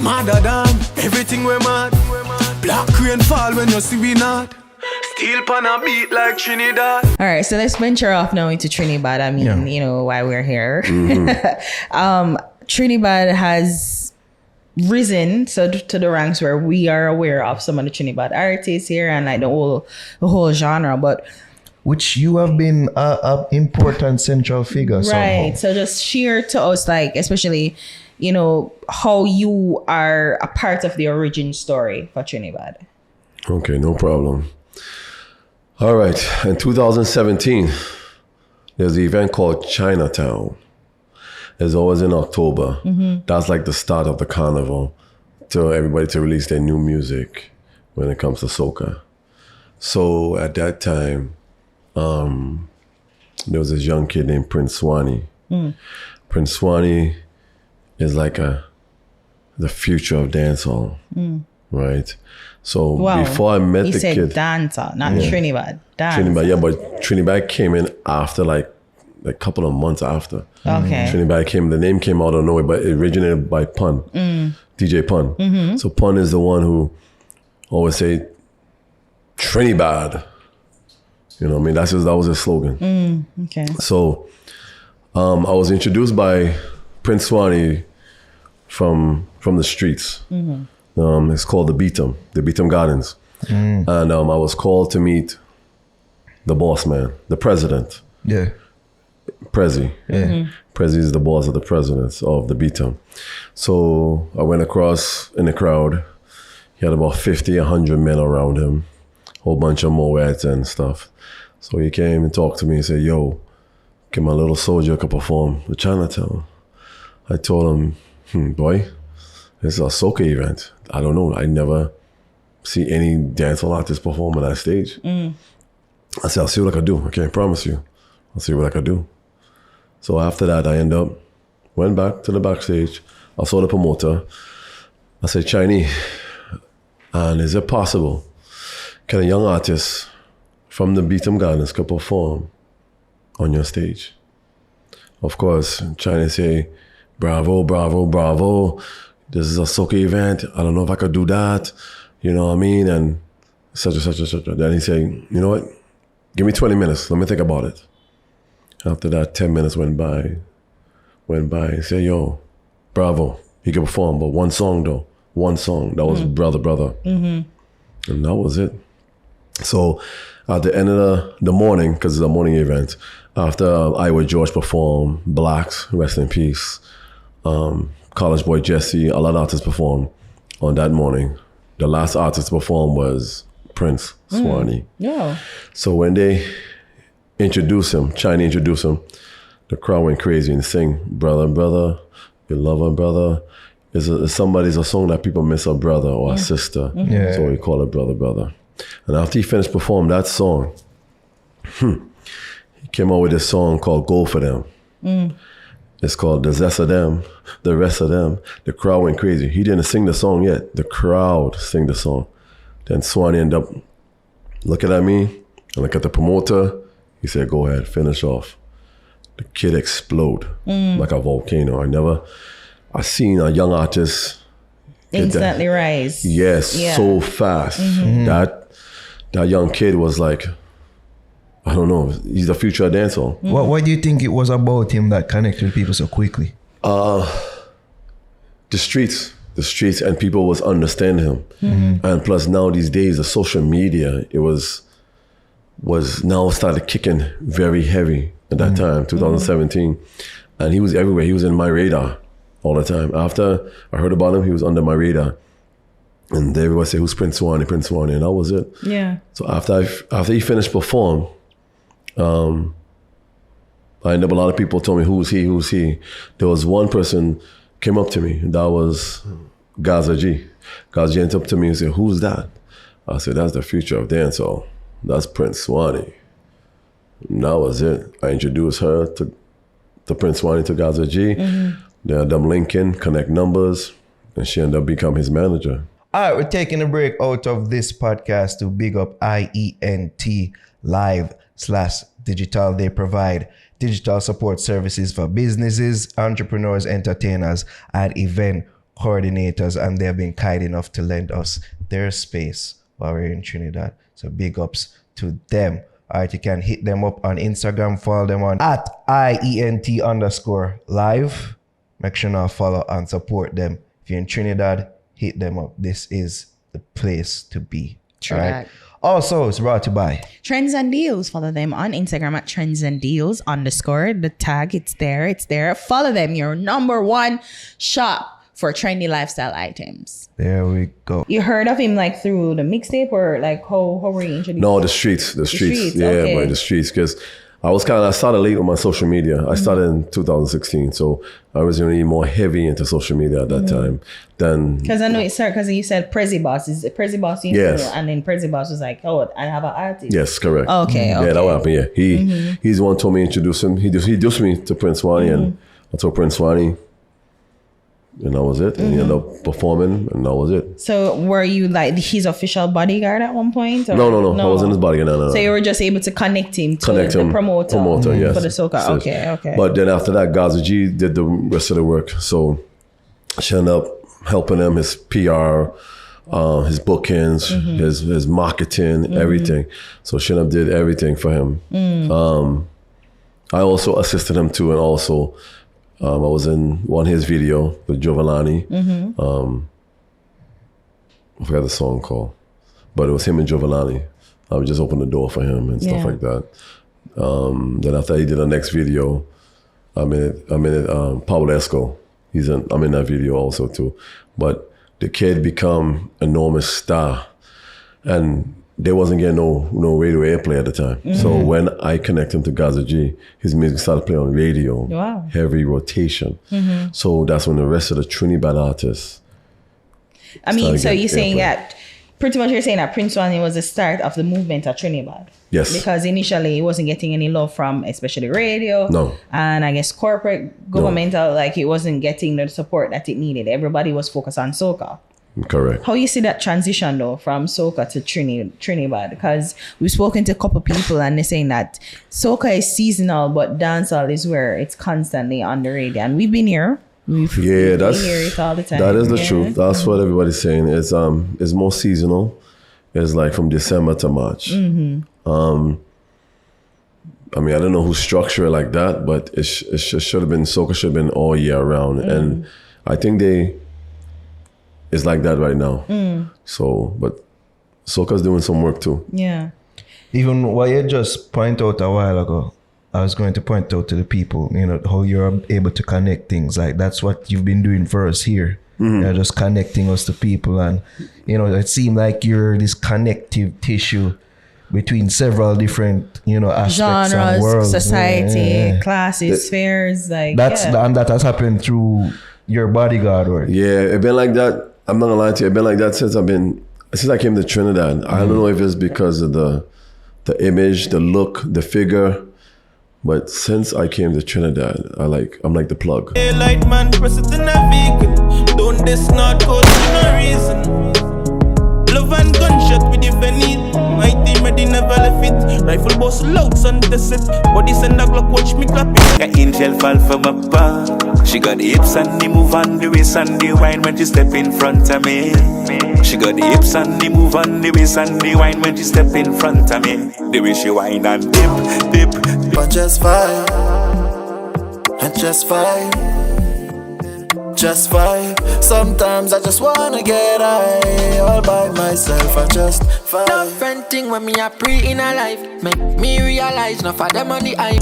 Madder than everything we mad. Black rain fall when you see we not. Steel pan a beat like Trinidad. All right, so let's venture off now into Trinidad. I mean, you know, why we're here. Trinidad has risen to the ranks where we are aware of some of the Trinidad artists here and like the whole genre, but which you have been an important central figure. Right. Somehow. So just share to us, like, especially, you know, how you are a part of the origin story for Trinidad. Okay, no problem. All right. In 2017, there's an event called Chinatown. It's always in October. That's like the start of the carnival to everybody to release their new music when it comes to soca. So at that time, there was this young kid named Prince Swanny. Prince Swanny is like the future of dancehall, right? So before I met the kid, dancer, not Trinidad. Dancer. Trinidad, yeah, but Trinidad came in after like a couple of months after. Okay. Trinidad the name came out of nowhere, but it originated by Pun, DJ Pun. So Pun is the one who always say Trinidad. You know what I mean? That was his slogan. Okay. So I was introduced by Prince Swanny from the streets. It's called the Beatum Gardens. And I was called to meet the boss man, the president. Yeah. Prezi. Yeah. Prezi is the boss of the presidents of the Beatum. So I went across in the crowd. He had about 50, 100 men around him. Whole bunch of Moeds and stuff. So he came and talked to me and said, yo, can my little soldier could perform at Chinatown? I told him, boy, this is a soca event. I don't know. I never see any dancehall artists perform on that stage. I said, I'll see what I can do. I can't promise you. I'll see what I can do. So after that, I went back to the backstage. I saw the promoter. I said, Chinese, and is it possible? Can a young artist from the Beatum Gardens could perform on your stage? Of course, Chinese say, bravo, bravo, bravo. This is a soca event. I don't know if I could do that. You know what I mean? And such and such and such. Then he say, you know what? Give me 20 minutes. Let me think about it. After that, 10 minutes went by. He said, yo, bravo. He could perform, but one song though. One song. That was Brother, Brother. And that was it. So at the end of the morning, because it's a morning event, after Iowa George performed, Blacks, rest in peace, College Boy Jesse, a lot of artists performed on that morning. The last artist to perform was Prince Swanny. Yeah. So when they introduced him, the crowd went crazy and sing, brother, brother, you love a brother. It's a song that people miss a brother or a sister. So we call it brother, brother. And after he finished performing that song, he came out with this song called Go For Them. It's called The Zest of Them, The Rest of Them. The crowd went crazy. He didn't sing the song yet. The crowd sang the song. Then Swanny ended up looking at me and look at the promoter. He said, go ahead, finish off. The kid explode like a volcano. I seen a young artist instantly rise. Yes, so fast. That young kid was like, I don't know, he's the future of dancehall. What do you think it was about him that connected people so quickly? The streets, and people was understanding him. And plus now these days, the social media, it was now started kicking very heavy at that time, 2017. And he was everywhere. He was in my radar all the time. After I heard about him, he was under my radar. And everyone said, who's Prince Swanny? And that was it. Yeah. So after he finished perform, I ended up, a lot of people told me, who's he? There was one person came up to me, and that was Gaza G. Gaza G went up to me and said, who's that? I said, that's the future of dancehall. That's Prince Swanny. And that was it. I introduced her to Prince Swanny, to Gaza G. They had them linking, connect numbers, and she ended up becoming his manager. All right, we're taking a break out of this podcast to big up IENT Live/Digital. They provide digital support services for businesses, entrepreneurs, entertainers, and event coordinators, and they have been kind enough to lend us their space while we're in Trinidad. So big ups to them. All right, you can hit them up on Instagram, follow them on @IENT_live. Make sure you follow and support them. If you're in Trinidad, hit them up. This is the place to be. True all right. that. Also, it's brought to you by Trends and Deals. Follow them on Instagram at trendsanddeals_. The tag, it's there. Follow them, your number one shop for trendy lifestyle items. There we go. You heard of him like through the mixtape, or like how were you introduced? No, the streets. Yeah, okay. Boy, the streets. Because I started late on my social media. I started in 2016, so I was really more heavy into social media at that time. Then because I know it started because you said Prezi Boss. Is it Prezi Boss? Yes. And then Prezi Boss was like, oh, I have an artist. yes, correct. Okay. Yeah, that happened. Yeah, he's the one told me to introduce him. He introduced me to Prince Swanny, and I told Prince Swanny, and that was it. And he ended up performing, and that was it. So were you like his official bodyguard at one point? Or? No. I wasn't his bodyguard. No. So you were just able to connect him to the promoter yes. for the soca. So, Okay. But then after that, Gaza G did the rest of the work. So she ended up helping him, his PR, his bookings, his marketing, everything. So she ended up did everything for him. I also assisted him too, and also I was in one of his video with Giovanni. I forgot the song called, but it was him and Giovanni. I would just open the door for him and stuff like that. Then after he did the next video, I'm in it. Pablo Esco. I'm in that video also too. But the kid become enormous star, and there wasn't getting no radio airplay at the time. So when I connect him to Gaza G, his music started playing on radio. Wow. Heavy rotation. So that's when the rest of the Trinidad artists. I mean, so you're saying that pretty much you're saying that Prince Swanny was the start of the movement at Trinidad. Yes. Because initially he wasn't getting any love from especially radio. No. And I guess corporate, governmental, like it wasn't getting the support that it needed. Everybody was focused on soca. Correct. How you see that transition though from soca to Trinidad? Because we've spoken to a couple people and they're saying that soca is seasonal, but dancehall is where it's constantly on the radio. And we've been here. We hear it all the time. That is the truth. That's what everybody's saying. It's more seasonal. It's like from December to March. I mean, I don't know who structured it like that, but it should have been, soca should have been all year round. And I think it's like that right now. So, but soca's doing some work too. Yeah. Even what you just point out a while ago, I was going to point out to the people, how you're able to connect things. Like that's what you've been doing for us here. You're just connecting us to people, and it seemed like you're this connective tissue between several different aspects genres, and worlds, society, classes, spheres, like and that has happened through your bodyguard work. Yeah, it's been like that. I'm not gonna lie to you. It's been like that since I came to Trinidad. I don't know if it's because of the image, the look, the figure. But since I came to Trinidad, I'm like the plug. Daylight man, press it in a vehicle. Don't this not cause no reason. Love and gunshot with if any. My team ready never left it. Rifle boss loud, son test it. Body send a Glock, watch me clap it. An angel fall from above. She got the hips and the move and the waist and the wine when she step in front of me. She got the hips and the move and the waist and the wine when she step in front of me. The way she wine and dip. But just vibe, and just vibe, just vibe. Sometimes I just wanna get high all by myself and just vibe. Different thing when me a pre in a life make me realize not for them on the hype.